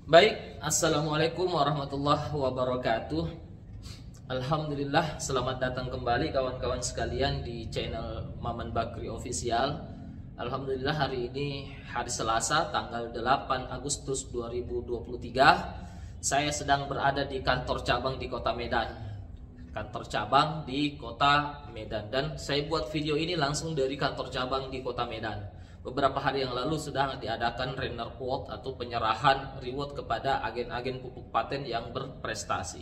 Baik, Assalamualaikum warahmatullahi wabarakatuh. Alhamdulillah, selamat datang kembali kawan-kawan sekalian di channel Maman Bakri Official. Alhamdulillah, hari ini hari Selasa tanggal 8 Agustus 2023. Saya sedang berada di kantor cabang di Kota Medan. Kantor cabang di Kota Medan, dan saya buat video ini langsung dari kantor cabang di Kota Medan. Beberapa hari yang lalu sudah diadakan Renner Award atau penyerahan reward kepada agen-agen pupuk paten yang berprestasi.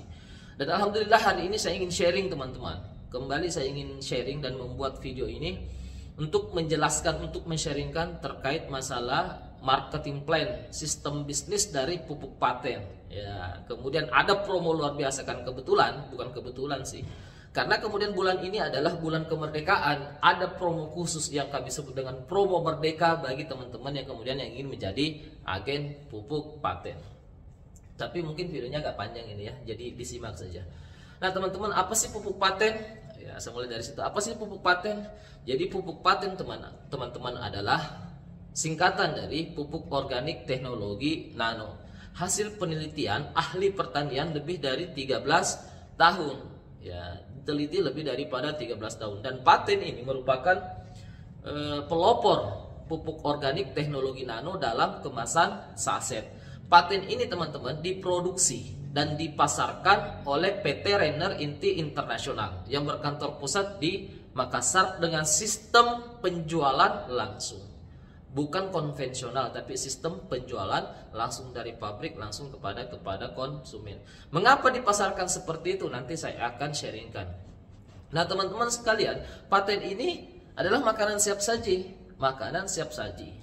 Dan alhamdulillah hari ini saya ingin sharing teman-teman. Kembali saya ingin sharing dan membuat video ini untuk menjelaskan, untuk men-sharingkan terkait masalah marketing plan, sistem bisnis dari pupuk paten. Ya, kemudian ada promo luar biasa kan, bukan kebetulan sih. Karena kemudian bulan ini adalah bulan kemerdekaan, ada promo khusus yang kami sebut dengan promo merdeka bagi teman-teman yang kemudian yang ingin menjadi agen pupuk paten. Tapi mungkin videonya agak panjang ini ya, jadi disimak saja. Nah teman-teman, apa sih pupuk paten? Ya, saya mulai dari situ. Apa sih pupuk paten? Jadi pupuk paten teman-teman adalah singkatan dari pupuk organik teknologi nano. Hasil penelitian ahli pertanian lebih dari 13 tahun. Ya, teliti lebih daripada 13 tahun. Dan paten ini merupakan pelopor pupuk organik teknologi nano dalam kemasan saset. Paten ini teman-teman diproduksi dan dipasarkan oleh PT Renner Inti Internasional yang berkantor pusat di Makassar dengan sistem penjualan langsung. Bukan konvensional, tapi sistem penjualan langsung dari pabrik langsung kepada konsumen. Mengapa dipasarkan seperti itu? Nanti saya akan sharingkan. Nah teman-teman sekalian, paten ini adalah makanan siap saji. Makanan siap saji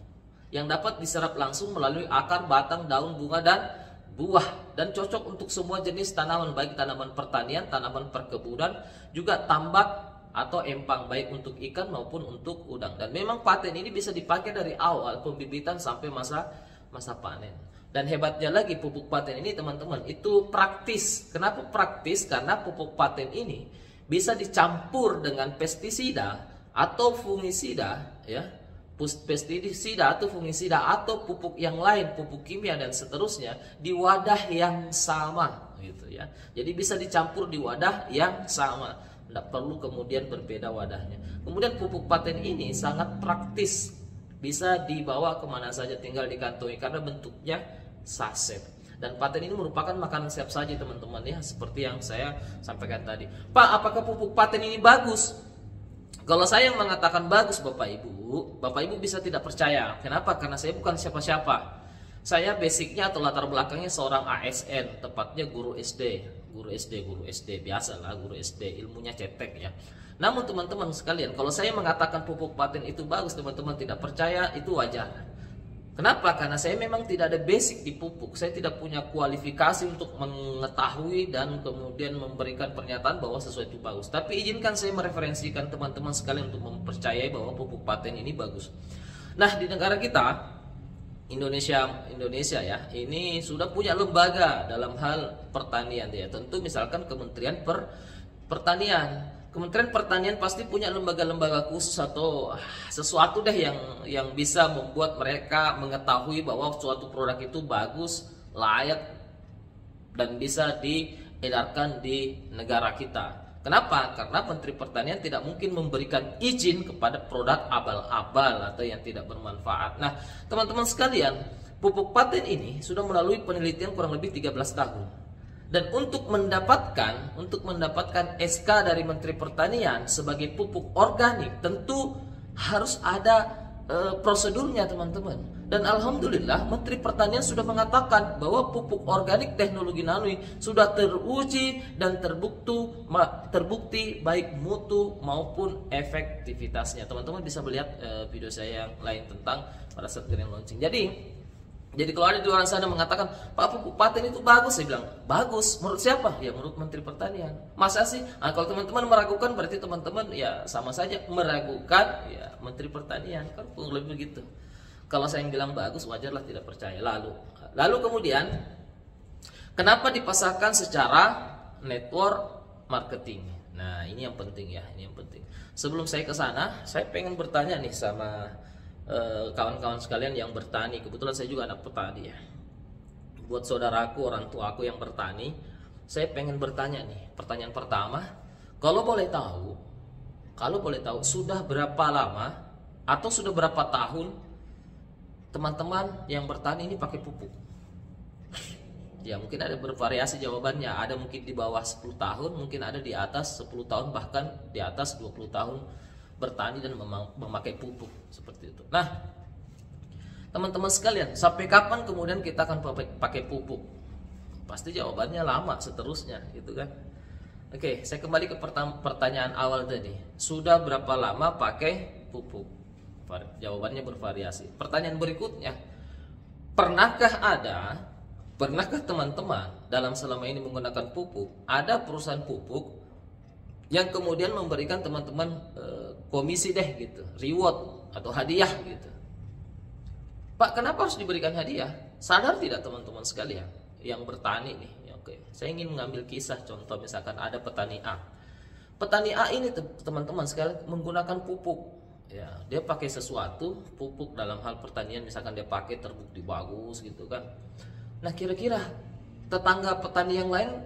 yang dapat diserap langsung melalui akar, batang, daun, bunga, dan buah. Dan cocok untuk semua jenis tanaman, baik tanaman pertanian, tanaman perkebunan, juga tambak atau empang, baik untuk ikan maupun untuk udang. Dan memang paten ini bisa dipakai dari awal pembibitan sampai masa panen. Dan hebatnya lagi pupuk paten ini teman-teman itu praktis. Kenapa praktis? Karena pupuk paten ini bisa dicampur dengan pestisida atau fungisida, ya, pestisida atau fungisida atau pupuk yang lain, pupuk kimia dan seterusnya di wadah yang sama, gitu ya. Jadi bisa dicampur di wadah yang sama. Tidak perlu kemudian berbeda wadahnya. Kemudian pupuk paten ini sangat praktis, bisa dibawa kemana saja, tinggal dikantongi karena bentuknya saset. Dan paten ini merupakan makanan siap saji teman-teman ya, seperti yang saya sampaikan tadi. Pak, apakah pupuk paten ini bagus? Kalau saya yang mengatakan bagus Bapak Ibu bisa tidak percaya. Kenapa? Karena saya bukan siapa-siapa. Saya basicnya atau latar belakangnya seorang ASN, tepatnya guru SD biasalah, guru SD, ilmunya cetek ya. Namun teman-teman sekalian, kalau saya mengatakan pupuk paten itu bagus, teman-teman tidak percaya, itu wajar. Kenapa? Karena saya memang tidak ada basic di pupuk. Saya tidak punya kualifikasi untuk mengetahui dan kemudian memberikan pernyataan bahwa sesuatu itu bagus. Tapi izinkan saya mereferensikan teman-teman sekalian untuk mempercayai bahwa pupuk paten ini bagus. Nah, di negara kita Indonesia ya, ini sudah punya lembaga dalam hal pertanian ya. Tentu misalkan Kementerian Pertanian. Kementerian Pertanian pasti punya lembaga-lembaga khusus atau sesuatu deh yang bisa membuat mereka mengetahui bahwa suatu produk itu bagus, layak dan bisa diedarkan di negara kita. Kenapa? Karena Menteri Pertanian tidak mungkin memberikan izin kepada produk abal-abal atau yang tidak bermanfaat. Nah, teman-teman sekalian, pupuk paten ini sudah melalui penelitian kurang lebih 13 tahun. Dan untuk mendapatkan SK dari Menteri Pertanian sebagai pupuk organik, tentu harus ada prosedurnya teman-teman. Dan alhamdulillah Menteri Pertanian sudah mengatakan bahwa pupuk organik teknologi nano sudah teruji dan terbukti baik mutu maupun efektivitasnya. Teman-teman bisa melihat video saya yang lain tentang pada saat green launching. Jadi kalau ada di luar sana mengatakan Pak, pupuk paten itu bagus, saya bilang bagus. Menurut siapa? Ya menurut Menteri Pertanian. Masa sih? Nah, kalau teman-teman meragukan berarti teman-teman ya sama saja meragukan ya Menteri Pertanian, kan lebih begitu. Kalau saya yang bilang bagus, wajarlah tidak percaya. Lalu kemudian kenapa dipasarkan secara network marketing? Nah ini yang penting ya, ini yang penting. Sebelum saya ke sana, saya pengen bertanya nih sama kawan-kawan sekalian yang bertani. Kebetulan saya juga anak petani ya. buat saudaraku, orang tuaku yang bertani, saya pengen bertanya nih. Pertanyaan pertama, kalau boleh tahu sudah berapa lama atau sudah berapa tahun teman-teman yang bertani ini pakai pupuk? Ya mungkin ada bervariasi jawabannya, ada mungkin di bawah 10 tahun, mungkin ada di atas 10 tahun, bahkan di atas 20 tahun bertani dan memakai pupuk seperti itu. Nah, teman-teman sekalian, sampai kapan kemudian kita akan pakai pupuk? Pasti jawabannya lama seterusnya, gitu kan. Oke, saya kembali ke pertanyaan awal tadi. Sudah berapa lama pakai pupuk? Jawabannya bervariasi. Pertanyaan berikutnya, Pernahkah teman-teman dalam selama ini menggunakan pupuk, ada perusahaan pupuk yang kemudian memberikan teman-teman komisi deh gitu, reward atau hadiah gitu? Pak, kenapa harus diberikan hadiah? Sadar tidak teman-teman sekalian yang bertani nih? Oke, saya ingin mengambil kisah contoh, misalkan ada petani A. Petani A ini teman-teman sekalian menggunakan pupuk. Ya, dia pakai sesuatu pupuk dalam hal pertanian, misalkan dia pakai terbukti bagus gitu kan. Nah, kira-kira tetangga petani yang lain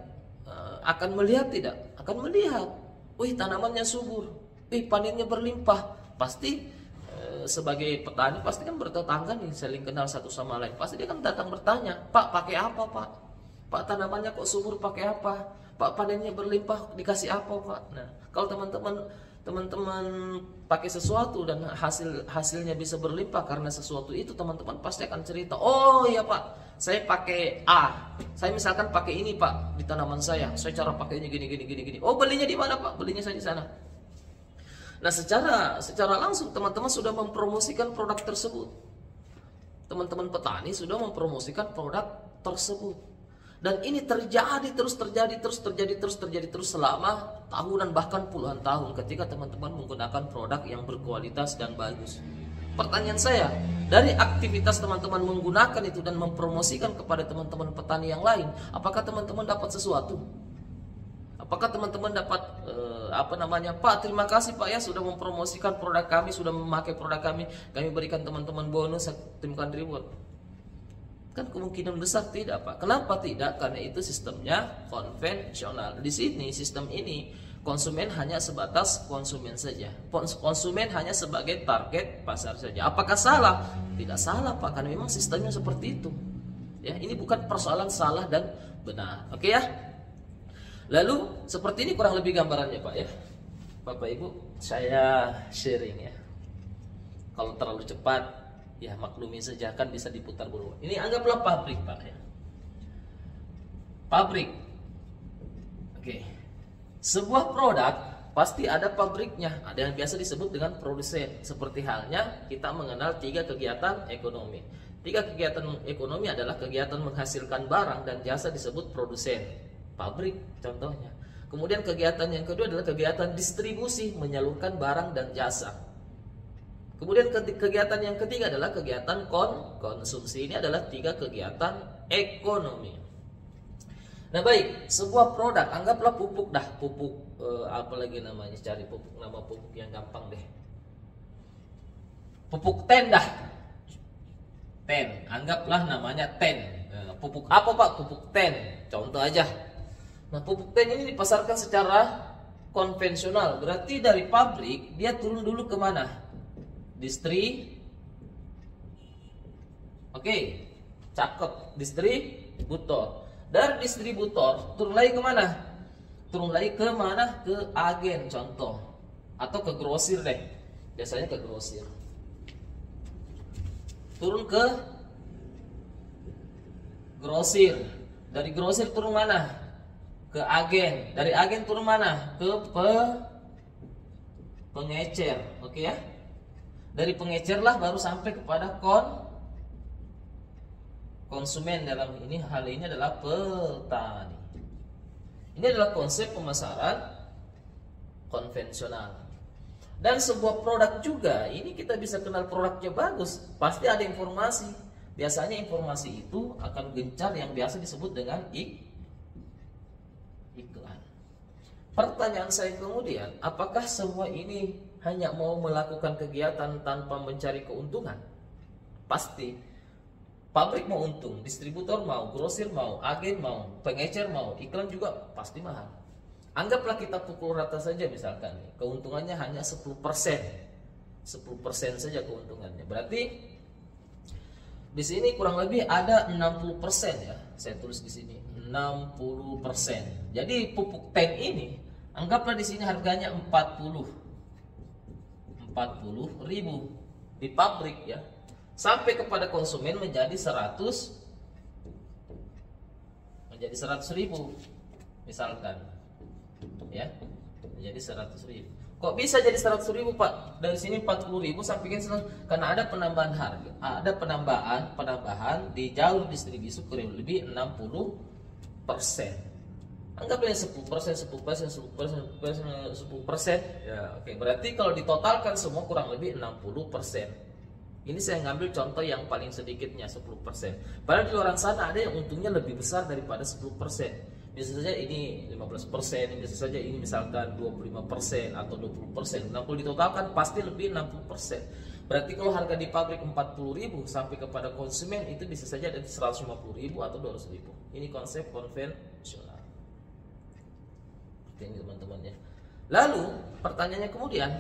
akan melihat tidak? Akan melihat, wih tanamannya subur, wih panennya berlimpah. Pasti sebagai petani pasti kan bertetangga nih, saling kenal satu sama lain. Pasti dia kan datang bertanya, Pak pakai apa Pak? Pak tanamannya kok subur pakai apa? Pak panennya berlimpah dikasih apa Pak? Nah, kalau teman-teman pakai sesuatu dan hasilnya bisa berlimpah karena sesuatu itu, teman-teman pasti akan cerita, oh iya Pak, saya pakai A, saya misalkan pakai ini Pak di tanaman saya cara pakainya gini. Oh, belinya di mana Pak? Belinya saya di sana. Nah, secara langsung teman-teman sudah mempromosikan produk tersebut. Teman-teman petani sudah mempromosikan produk tersebut. Dan ini terjadi terus selama tahunan bahkan puluhan tahun ketika teman-teman menggunakan produk yang berkualitas dan bagus. Pertanyaan saya, dari aktivitas teman-teman menggunakan itu dan mempromosikan kepada teman-teman petani yang lain, apakah teman-teman dapat sesuatu? Apakah teman-teman dapat Pak, terima kasih Pak ya sudah mempromosikan produk kami, sudah memakai produk kami berikan teman-teman bonus, temukan reward. Kan kemungkinan besar tidak Pak. Kenapa tidak? Karena itu sistemnya konvensional. Di sini sistem ini konsumen hanya sebatas konsumen saja. Konsumen hanya sebagai target pasar saja. Apakah salah? Tidak salah Pak, karena memang sistemnya seperti itu. Ya, ini bukan persoalan salah dan benar. Oke ya? Lalu seperti ini kurang lebih gambarannya Pak ya. Bapak Ibu, saya sharing ya. Kalau terlalu cepat, ya maklumi saja, kan bisa diputar berulang. Ini anggaplah pabrik Pak ya. Pabrik. Oke. Sebuah produk pasti ada pabriknya, ada yang biasa disebut dengan produsen. Seperti halnya kita mengenal 3 kegiatan ekonomi. 3 kegiatan ekonomi adalah kegiatan menghasilkan barang dan jasa disebut produsen. Pabrik contohnya. Kemudian kegiatan yang kedua adalah kegiatan distribusi, menyalurkan barang dan jasa. Kemudian kegiatan yang ketiga adalah kegiatan konsumsi. Ini adalah 3 kegiatan ekonomi. Nah baik, sebuah produk, anggaplah pupuk dah, pupuk apa lagi namanya, cari pupuk, nama pupuk yang gampang deh. Pupuk ten dah. Ten, anggaplah namanya ten. Pupuk apa Pak? Pupuk ten. Contoh aja. Nah, pupuk ten ini dipasarkan secara konvensional. Berarti dari pabrik dia turun dulu ke mana? Oke, cakep. Distributor. Dari distributor turun lagi ke mana? Turun lagi ke mana? Ke agen contoh. Atau ke grosir deh. Biasanya ke grosir. Turun ke grosir. Dari grosir turun mana? Ke agen. Dari agen turun mana? Ke pengecer. Oke ya. Dari pengecer lah baru sampai kepada konsumen. Dalam ini hal ini adalah petani. Ini adalah konsep pemasaran konvensional. Dan sebuah produk juga, ini kita bisa kenal produknya bagus, pasti ada informasi. Biasanya informasi itu akan gencar yang biasa disebut dengan iklan. Pertanyaan saya kemudian, apakah semua ini hanya mau melakukan kegiatan tanpa mencari keuntungan? Pasti. Pabrik mau untung, distributor mau, grosir mau, agen mau, pengecer mau, iklan juga pasti mahal. Anggaplah kita pukul rata saja misalkan, keuntungannya hanya 10%. 10% saja keuntungannya. Berarti di sini kurang lebih ada 60% ya. Saya tulis di sini 60%. Jadi pupuk tank ini anggaplah di sini harganya 40.000 di pabrik ya. Sampai kepada konsumen menjadi 100.000 misalkan ya, menjadi 100.000. Kok bisa jadi 100.000 Pak? Dari sini 40.000 sampai ke 100.000 karena ada penambahan harga, ada penambahan di jalur distribusi kurang lebih 60%. Anggaplah 10%, 10% ya, oke. Berarti kalau ditotalkan semua kurang lebih 60%. Ini saya ngambil contoh yang paling sedikitnya 10%. Padahal di luar sana ada yang untungnya lebih besar daripada 10%. Bisa saja ini 15%, bisa saja ini misalkan 25% atau 20%. Nah, kalau ditotalkan pasti lebih 60%. Berarti kalau harga di pabrik 40.000 sampai kepada konsumen itu bisa saja ada 150.000 atau 200.000. Ini konsep konvensional. Ini teman-teman ya. Lalu pertanyaannya kemudian,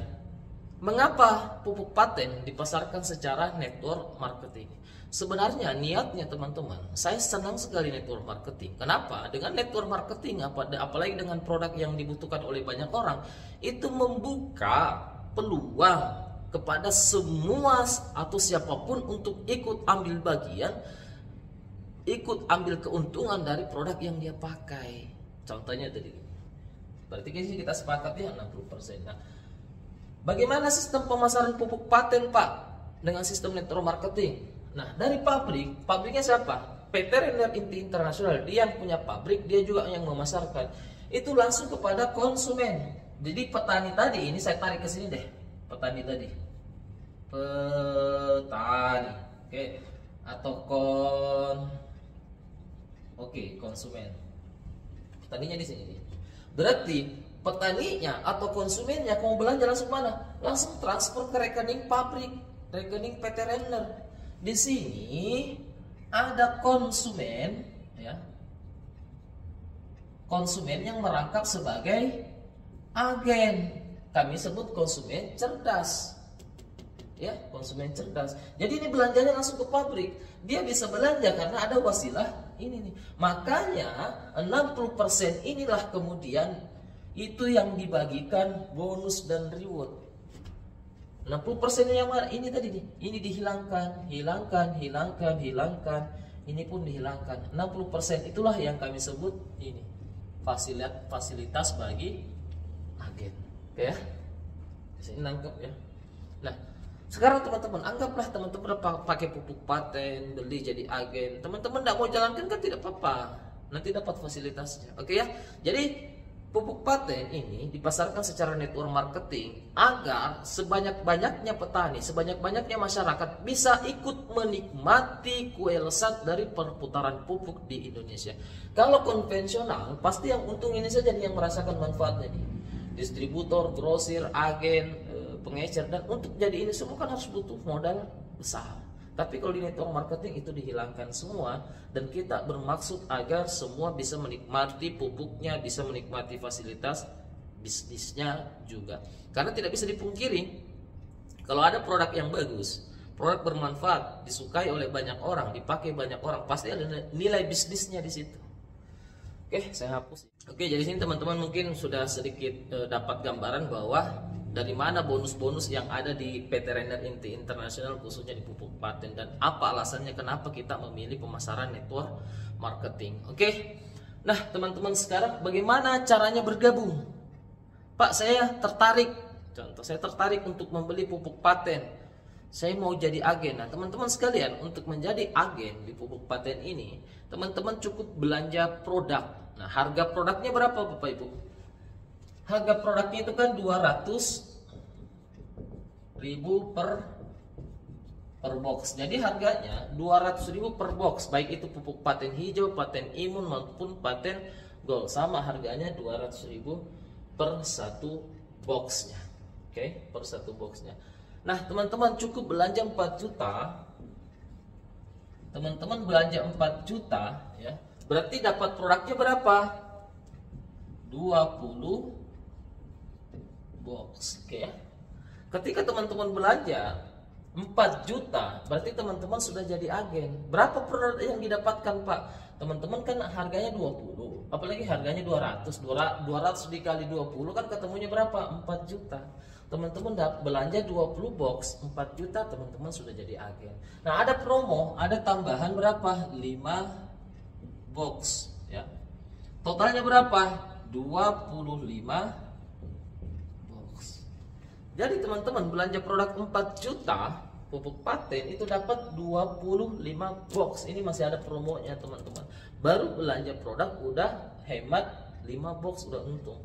mengapa pupuk paten dipasarkan secara network marketing? Sebenarnya niatnya teman-teman, saya senang sekali network marketing. Kenapa? Dengan network marketing, apalagi dengan produk yang dibutuhkan oleh banyak orang, itu membuka peluang kepada semua atau siapapun untuk ikut ambil bagian, ikut ambil keuntungan dari produk yang dia pakai. Contohnya tadi. Berarti kita sepakat ya 60%. Nah, bagaimana sistem pemasaran pupuk paten Pak dengan sistem network marketing? Nah, dari pabriknya siapa? PT Renner Inti Internasional, dia yang punya pabrik, dia juga yang memasarkan. Itu langsung kepada konsumen. Jadi petani tadi, ini saya tarik ke sini deh. Petani tadi. Petani. Oke. Atau konsumen. Petaninya di sini nih. Berarti petaninya atau konsumennya mau belanja langsung mana? Langsung transfer ke rekening pabrik, rekening PT Renner. Di sini ada konsumen ya. Konsumen yang merangkap sebagai agen. Kami sebut konsumen cerdas. Ya, konsumen cerdas. Jadi ini belanjanya langsung ke pabrik. Dia bisa belanja karena ada wasilah ini nih. Makanya 60% inilah kemudian itu yang dibagikan bonus dan reward. 60% yang mana? Ini tadi nih. Ini dihilangkan, hilangkan. Ini pun dihilangkan. 60% itulah yang kami sebut ini fasilitas bagi agen. Oke ya. Ini nangkep ya. Nah, sekarang teman-teman, anggaplah teman-teman pakai pupuk paten, beli jadi agen. Teman-teman tidak mau jalankan kan tidak apa-apa. Nanti dapat fasilitasnya. Oke ya. Jadi pupuk paten ini dipasarkan secara network marketing agar sebanyak-banyaknya petani, sebanyak-banyaknya masyarakat bisa ikut menikmati kue lesat dari perputaran pupuk di Indonesia. Kalau konvensional, pasti yang untung ini saja yang merasakan manfaatnya nih. Distributor, grosir, agen, pengecer, dan untuk jadi ini semua kan harus butuh modal besar. Tapi kalau di network marketing itu dihilangkan semua, dan kita bermaksud agar semua bisa menikmati pupuknya, bisa menikmati fasilitas bisnisnya juga. Karena tidak bisa dipungkiri, kalau ada produk yang bagus, produk bermanfaat, disukai oleh banyak orang, dipakai banyak orang, pasti ada nilai bisnisnya di situ. Oke, saya hapus. Oke, jadi sini teman-teman mungkin sudah sedikit dapat gambaran bahwa dari mana bonus-bonus yang ada di PT Renner Inti Internasional khususnya di pupuk paten, dan apa alasannya kenapa kita memilih pemasaran network marketing. Oke. Nah, teman-teman, sekarang bagaimana caranya bergabung? Pak, saya tertarik. Contoh, saya tertarik untuk membeli pupuk paten. Saya mau jadi agen. Nah, teman-teman sekalian, untuk menjadi agen di pupuk paten ini, teman-teman cukup belanja produk. Nah, harga produknya berapa Bapak Ibu? Harga produknya itu kan 200.000 per box. Jadi harganya 200.000 per box, baik itu pupuk paten hijau, paten imun maupun paten gold. Sama harganya 200.000 per satu boxnya. Oke, per satu boxnya. Nah, teman-teman cukup belanja 4 juta teman-teman belanja 4 juta ya, berarti dapat produknya berapa? 20 box. Oke ya. Ketika teman-teman belanja 4 juta, berarti teman-teman sudah jadi agen. Berapa produk yang didapatkan, Pak? Teman-teman kan harganya 20, apalagi harganya 200 dikali 20 kan ketemunya berapa? 4 juta. Teman-teman belanja 20 box 4 juta, teman-teman sudah jadi agen. Nah, ada promo, ada tambahan berapa? 5 box ya. Totalnya berapa? 25 box. Jadi teman-teman belanja produk 4 juta pupuk paten itu dapat 25 box. Ini masih ada promonya teman-teman. Baru belanja produk udah hemat 5 box, udah untung.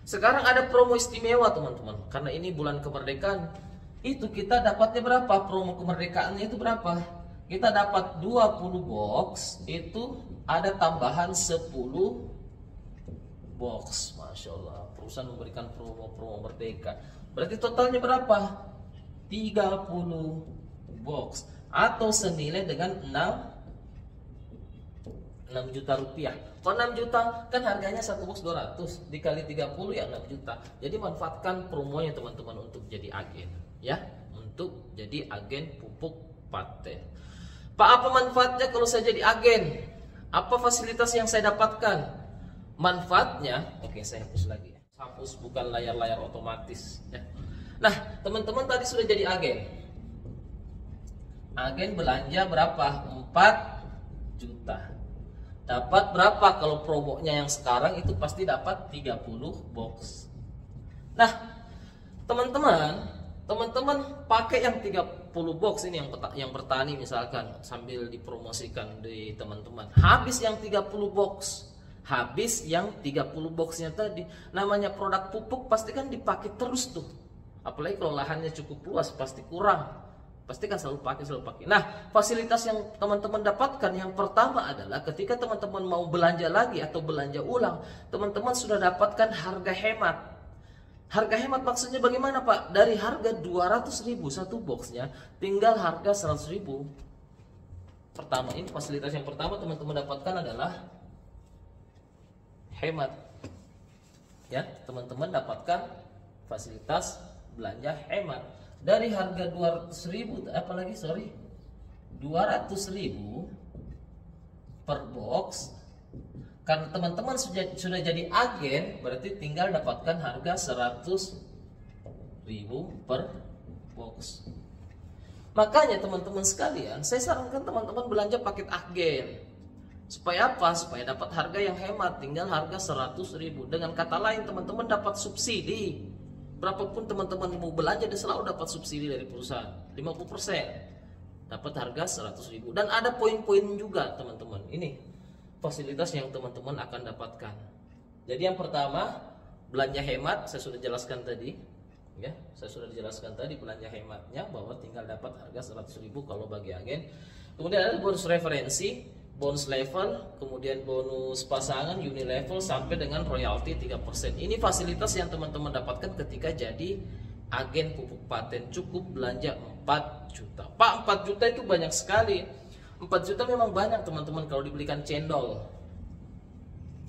Sekarang ada promo istimewa teman-teman. Karena ini bulan kemerdekaan, itu kita dapatnya berapa? Promo kemerdekaannya itu berapa? Kita dapat 20 box, itu ada tambahan 10 box. Masya Allah, perusahaan memberikan promo merdeka. Berarti totalnya berapa? 30 box atau senilai dengan 6 juta rupiah. Kalau 6 juta kan harganya 1 box 200 dikali 30 ya 6 juta. Jadi manfaatkan promonya teman-teman untuk jadi agen ya, untuk jadi agen pupuk paten. Pak, apa manfaatnya kalau saya jadi agen? Apa fasilitas yang saya dapatkan? Manfaatnya, oke saya hapus lagi ya. Hapus bukan layar-layar otomatis ya. Nah, teman-teman tadi sudah jadi agen. Agen belanja berapa? 4 juta. Dapat berapa? Kalau promonya yang sekarang itu pasti dapat 30 box. Nah, teman-teman pakai yang 30 box ini, yang bertani misalkan, sambil dipromosikan di teman-teman. Habis yang 30 box. Habis yang 30 boxnya tadi. Namanya produk pupuk pasti kan dipakai terus tuh. Apalagi kalau lahannya cukup luas, pasti kurang. Pasti kan selalu pakai. Nah, fasilitas yang teman-teman dapatkan yang pertama adalah ketika teman-teman mau belanja lagi atau belanja ulang, teman-teman sudah dapatkan harga hemat. Harga hemat maksudnya bagaimana, Pak? Dari harga 200.000 satu boxnya, tinggal harga 100.000. Pertama, ini fasilitas yang pertama teman-teman dapatkan adalah hemat. Ya, teman-teman dapatkan fasilitas belanja hemat. Dari harga 200.000 per box, karena teman-teman sudah jadi agen, berarti tinggal dapatkan harga 100.000 per box. Makanya teman-teman sekalian, saya sarankan teman-teman belanja paket agen. Supaya apa? Supaya dapat harga yang hemat, tinggal harga 100.000. Dengan kata lain, teman-teman dapat subsidi. Berapapun teman-teman mau belanja, dia selalu dapat subsidi dari perusahaan 50%. Dapat harga 100.000. Dan ada poin-poin juga teman-teman. Ini fasilitas yang teman-teman akan dapatkan. Jadi yang pertama, belanja hemat, saya sudah jelaskan tadi. Ya, saya sudah jelaskan tadi belanja hematnya, bahwa tinggal dapat harga 100.000 kalau bagi agen. Kemudian ada bonus referensi, bonus level, kemudian bonus pasangan, unilevel, sampai dengan royalti 3%. Ini fasilitas yang teman-teman dapatkan ketika jadi agen pupuk paten. Cukup belanja 4 juta. Pak, 4 juta itu banyak sekali. 4 juta memang banyak teman-teman kalau dibelikan cendol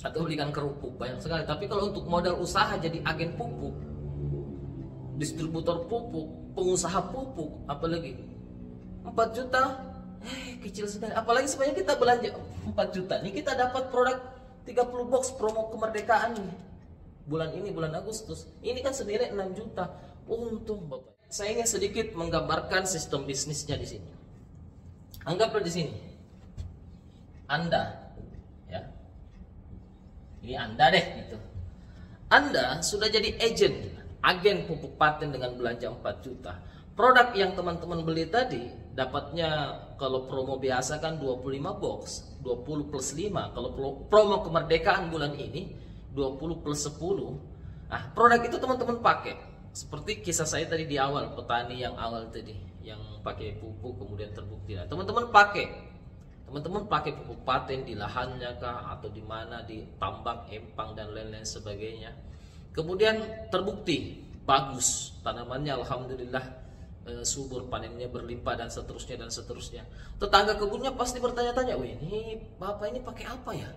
atau belikan kerupuk, banyak sekali. Tapi kalau untuk modal usaha jadi agen pupuk, distributor pupuk, pengusaha pupuk, apalagi 4 juta kecil sekali. Apalagi sebenarnya kita belanja 4 juta nih, kita dapat produk 30 box promo kemerdekaan nih. Bulan ini, bulan Agustus. Ini kan senilai 6 juta. Untung Bapak. Saya ingin sedikit menggambarkan sistem bisnisnya di sini. Anggaplah di sini Anda, ya. Ini Anda deh gitu. Anda sudah jadi agen pupuk paten dengan belanja 4 juta. Produk yang teman-teman beli tadi dapatnya kalau promo biasa kan 25 box, 20 plus 5. Kalau promo kemerdekaan bulan ini 20 plus 10. Nah, produk itu teman-teman pakai. Seperti kisah saya tadi di awal, petani yang awal tadi, yang pakai pupuk kemudian terbukti. Nah, teman-teman pakai pupuk paten di lahannya kah, atau di mana, di tambak, empang dan lain-lain sebagainya. Kemudian terbukti bagus tanamannya, alhamdulillah subur, panennya berlimpah dan seterusnya dan seterusnya. Tetangga kebunnya pasti bertanya-tanya, "Wih, ini bapak ini pakai apa ya?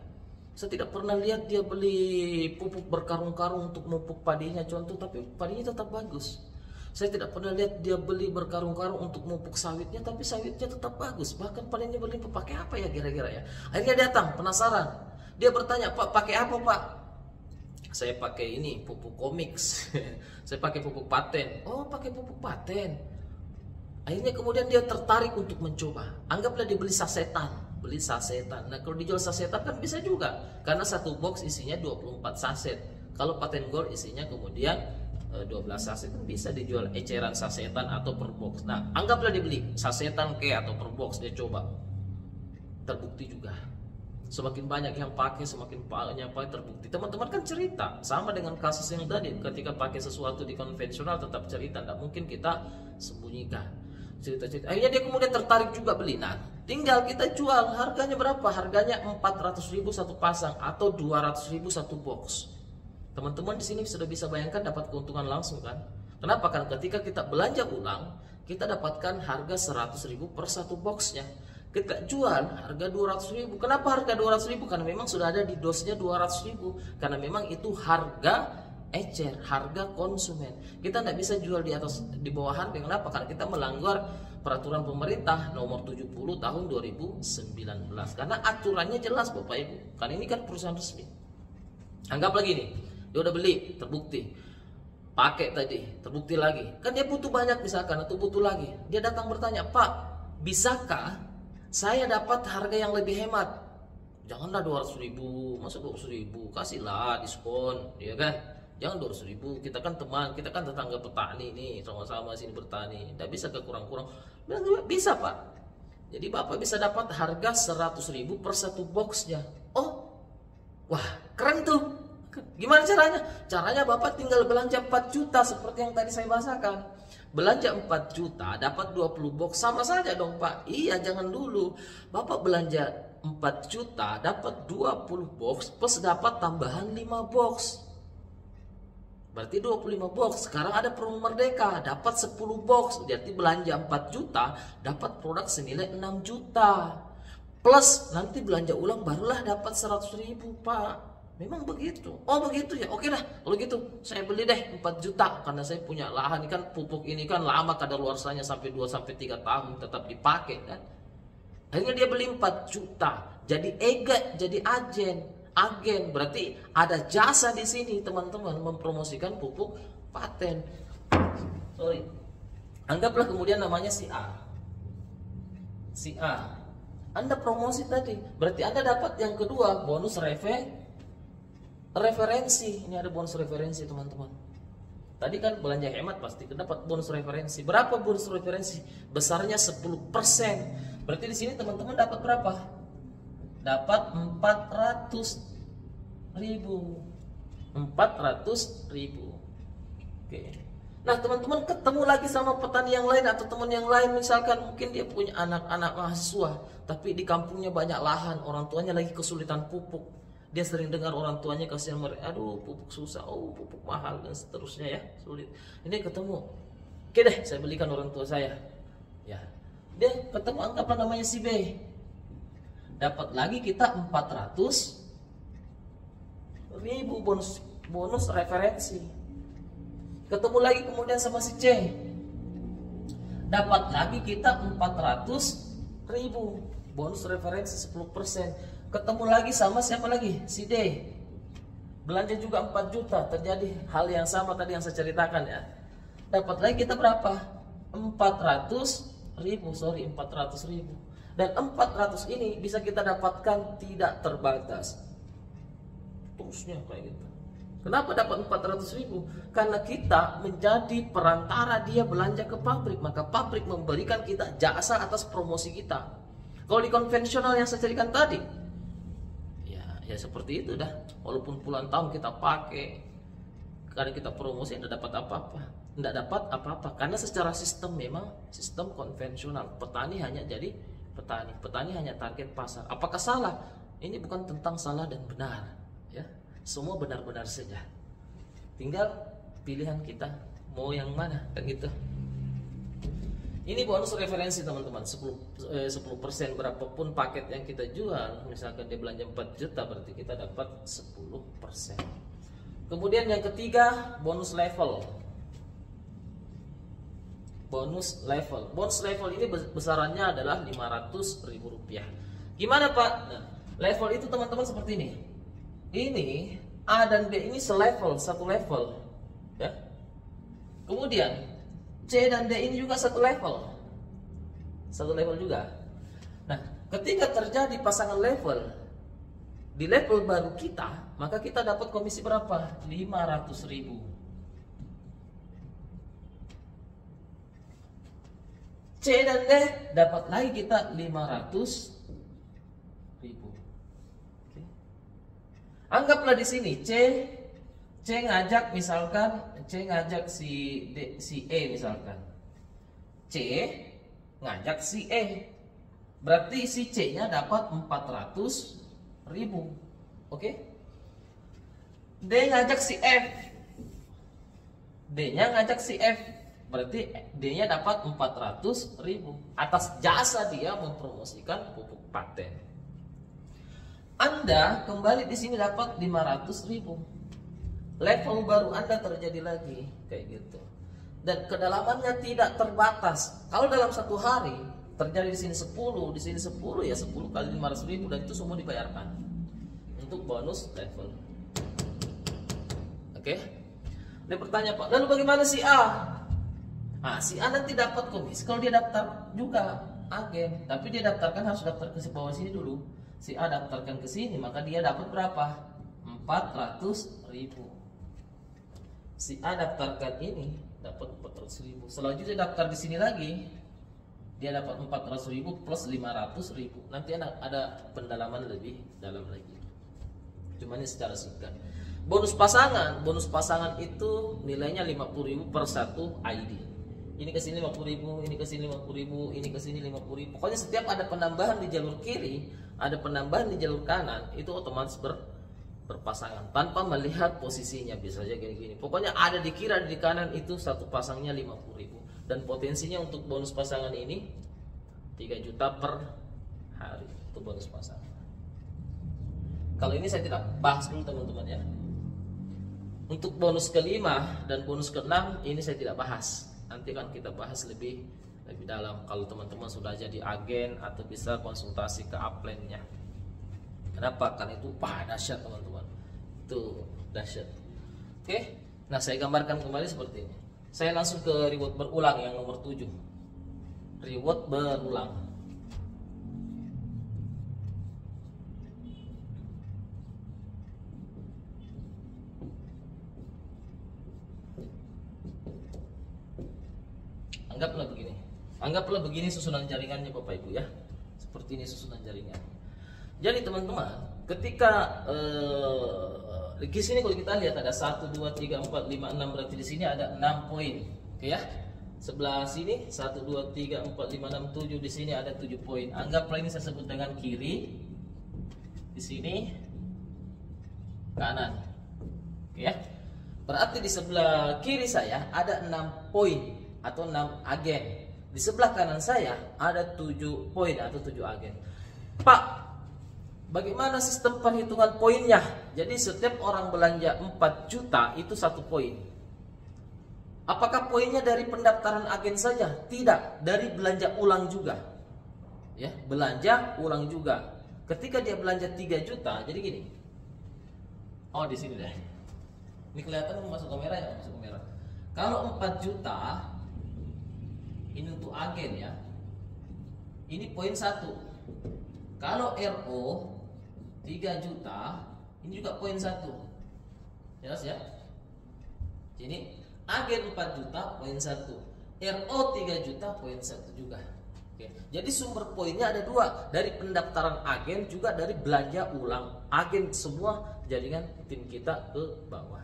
Saya tidak pernah lihat dia beli pupuk berkarung-karung untuk memupuk padinya contoh, tapi padinya tetap bagus. Saya tidak pernah lihat dia beli berkarung-karung untuk memupuk sawitnya, tapi sawitnya tetap bagus. Bahkan panennya berlimpah. Pakai apa ya kira-kira ya?" Akhirnya datang penasaran. Dia bertanya, "Pak, pakai apa Pak?" "Saya pakai ini, pupuk Komix." "Saya pakai pupuk Paten." "Oh, pakai pupuk Paten." Akhirnya kemudian dia tertarik untuk mencoba. Anggaplah dia beli sasetan. Beli sasetan. Nah, kalau dijual sasetan kan bisa juga. Karena satu box isinya 24 saset. Kalau Paten Gold isinya kemudian 12 saset, kan bisa dijual eceran sasetan atau per box. Nah, anggaplah dibeli sasetan atau per box, dia coba. Terbukti juga. Semakin banyak yang pakai, semakin banyak yang terbukti. Teman-teman kan cerita, sama dengan kasus yang tadi, ketika pakai sesuatu di konvensional tetap cerita, tidak mungkin kita sembunyikan. Cerita-cerita. Akhirnya dia kemudian tertarik juga beli. Nah, tinggal kita jual. Harganya berapa? Harganya 400.000 satu pasang atau 200.000 satu box. Teman-teman di sini sudah bisa bayangkan dapat keuntungan langsung kan? Kenapa? Kan ketika kita belanja ulang, kita dapatkan harga 100.000 per satu boxnya. Kita jual harga 200.000. Kenapa harga 200.000? Karena memang sudah ada di dosnya 200.000. Karena memang itu harga ecer, harga konsumen. Kita tidak bisa jual di bawah harga. Kenapa? Karena kita melanggar peraturan pemerintah nomor 70 tahun 2019. Karena aturannya jelas Bapak Ibu. Karena ini kan perusahaan resmi. Anggap lagi nih, dia udah beli, terbukti. Pakai tadi, terbukti lagi. Kan dia butuh banyak misalkan, atau butuh lagi. Dia datang bertanya, "Pak, bisakah saya dapat harga yang lebih hemat?" Janganlah 200.000, masa 200.000, kasihlah diskon, ya kan? Jangan 200.000, kita kan teman, kita kan tetangga petani nih, sama-sama sini bertani, tidak bisa kekurang-kurang. Bisa Pak. Jadi Bapak bisa dapat harga 100.000 per satu boxnya. Oh, wah keren tuh. Gimana caranya? Caranya Bapak tinggal belanja 4 juta seperti yang tadi saya bahasakan. Belanja 4 juta dapat 20 box, sama saja dong Pak. Iya, jangan dulu. Bapak belanja 4 juta dapat 20 box plus dapat tambahan 5 box. Berarti 25 box. Sekarang ada promo Merdeka, dapat 10 box. Berarti belanja 4 juta dapat produk senilai 6 juta. Plus nanti belanja ulang barulah dapat 100.000 Pak. Memang begitu. Oh begitu ya. Oke lah. Kalau gitu saya beli deh 4 juta. Karena saya punya lahan. Kan pupuk ini kan lama kadaluarsanya sampai 2-3 tahun tetap dipakai kan. Akhirnya dia beli 4 juta. Jadi jadi agen. Berarti ada jasa di sini teman-teman mempromosikan pupuk Paten. Sorry. Anggaplah kemudian namanya si A. Si A. Anda promosi tadi. Berarti Anda dapat yang kedua bonus referensi. Ini ada bonus referensi teman-teman. Tadi kan belanja hemat pasti dapat bonus referensi. Berapa bonus referensi? Besarnya 10%. Berarti di sini teman-teman dapat berapa? Dapat 400.000. 400.000. Oke. Nah teman-teman ketemu lagi sama petani yang lain atau teman yang lain, misalkan mungkin dia punya anak-anak mahasiswa, tapi di kampungnya banyak lahan, orang tuanya lagi kesulitan pupuk. Dia sering dengar orang tuanya kasihan mereka, aduh pupuk susah, oh pupuk mahal dan seterusnya ya, sulit. Ini ketemu, oke deh saya belikan orang tua saya. Ya, dia ketemu anggaplah namanya si B. Dapat lagi kita 400.000 bonus referensi. Ketemu lagi kemudian sama si C. Dapat lagi kita 400.000 bonus referensi 10%. Ketemu lagi sama siapa lagi? Si D. Belanja juga 4 juta. Terjadi hal yang sama tadi yang saya ceritakan ya. Dapat lagi kita berapa? 400.000. Dan 400 ini bisa kita dapatkan tidak terbatas. Terusnya kayak gitu. Kenapa dapat 400.000? Karena kita menjadi perantara dia belanja ke pabrik. Maka pabrik memberikan kita jasa atas promosi kita. Kalau di konvensional yang saya ceritakan tadi, ya seperti itu dah. Walaupun puluhan tahun kita pakai, karena kita promosi tidak dapat apa-apa. Tidak dapat apa-apa. Karena secara sistem memang sistem konvensional. Petani hanya jadi petani. Petani hanya target pasar. Apakah salah? Ini bukan tentang salah dan benar. Ya, semua benar-benar saja. Tinggal pilihan kita mau yang mana, kan gitu. Ini bonus referensi teman-teman, 10% berapapun paket yang kita jual. Misalkan dia belanja 4 juta, berarti kita dapat 10%. Kemudian yang ketiga, bonus level. Bonus level ini besarannya adalah Rp500.000. Gimana Pak? Nah, level itu teman-teman seperti ini. Ini A dan B ini selevel, satu level, ya. Kemudian C dan D ini juga satu level juga. Nah, ketika terjadi pasangan level di level baru kita, maka kita dapat komisi berapa? 500.000. C dan D dapat lagi kita 500.000. Oke. Anggaplah di sini C ngajak si E misalkan. C ngajak si E. Berarti si C-nya dapat 400.000. Oke? D ngajak si F. D-nya ngajak si F. Berarti D-nya dapat 400.000 atas jasa dia mempromosikan pupuk paten. Anda kembali di sini dapat 500.000. Level baru Anda terjadi lagi kayak gitu. Dan kedalamannya tidak terbatas. Kalau dalam satu hari terjadi di sini 10, di sini 10, ya 10 kali 500.000 dan itu semua dibayarkan untuk bonus level. Oke? Dia bertanya, Pak, lalu bagaimana si A? Nah, si A nanti dapat komisi kalau dia daftar juga agen, tapi dia daftarkan harus daftar ke bawah sini dulu. Si A daftarkan ke sini, maka dia dapat berapa? 400.000. Si A daftarkan ini dapat 400.000. Selanjutnya daftar di sini lagi, dia dapat 400.000 plus 500.000. Nanti ada pendalaman lebih dalam lagi. Cuma ini secara singkat. Bonus pasangan itu nilainya 50.000 per satu ID. Ini ke sini 50.000, ini ke sini 50.000, ini ke sini 50.000. Pokoknya setiap ada penambahan di jalur kiri, ada penambahan di jalur kanan, itu otomatis berpasangan tanpa melihat posisinya. Bisa aja kayak gini. Pokoknya ada di kiri, ada di kanan, itu satu pasangnya 50.000. Dan potensinya untuk bonus pasangan ini 3 juta per hari. Itu bonus pasangan. Kalau ini saya tidak bahas dulu teman-teman ya. Untuk bonus ke-5 dan bonus ke-6 ini saya tidak bahas. Nanti kan kita bahas lebih dalam kalau teman-teman sudah jadi agen atau bisa konsultasi ke upline-nya. Kenapa? Karena itu dahsyat teman-teman. Itu dahsyat. Oke. Nah, saya gambarkan kembali seperti ini. Saya langsung ke reward berulang yang nomor 7. Reward berulang. Anggaplah begini susunan jaringannya Bapak Ibu ya. Seperti ini susunan jaringan. Jadi teman-teman, ketika di sini kalau kita lihat ada 1 2 3 4 5 6, berarti di sini ada 6 poin. Oke ya. Sebelah sini 1 2 3 4 5 6 7, di sini ada 7 poin. Anggaplah ini saya sebut dengan kiri. Di sini kanan. Oke ya. Berarti di sebelah kiri saya ada 6 poin atau 6 agen. Di sebelah kanan saya ada 7 poin atau 7 agen. Pak, bagaimana sistem perhitungan poinnya? Jadi setiap orang belanja 4 juta itu 1 poin. Apakah poinnya dari pendaftaran agen saja? Tidak, dari belanja ulang juga. Ya, belanja ulang juga. Ketika dia belanja 3 juta, jadi gini. Oh, di sini deh. Ini kelihatan masuk kamera ya, masuk kamera. Kalau 4 juta ini untuk agen ya. Ini poin 1. Kalau RO 3 juta, ini juga poin 1. Jelas ya? Ini agen 4 juta poin 1. RO 3 juta poin 1 juga. Oke. Jadi sumber poinnya ada 2, dari pendaftaran agen juga dari belanja ulang agen, semua jaringan tim kita ke bawah.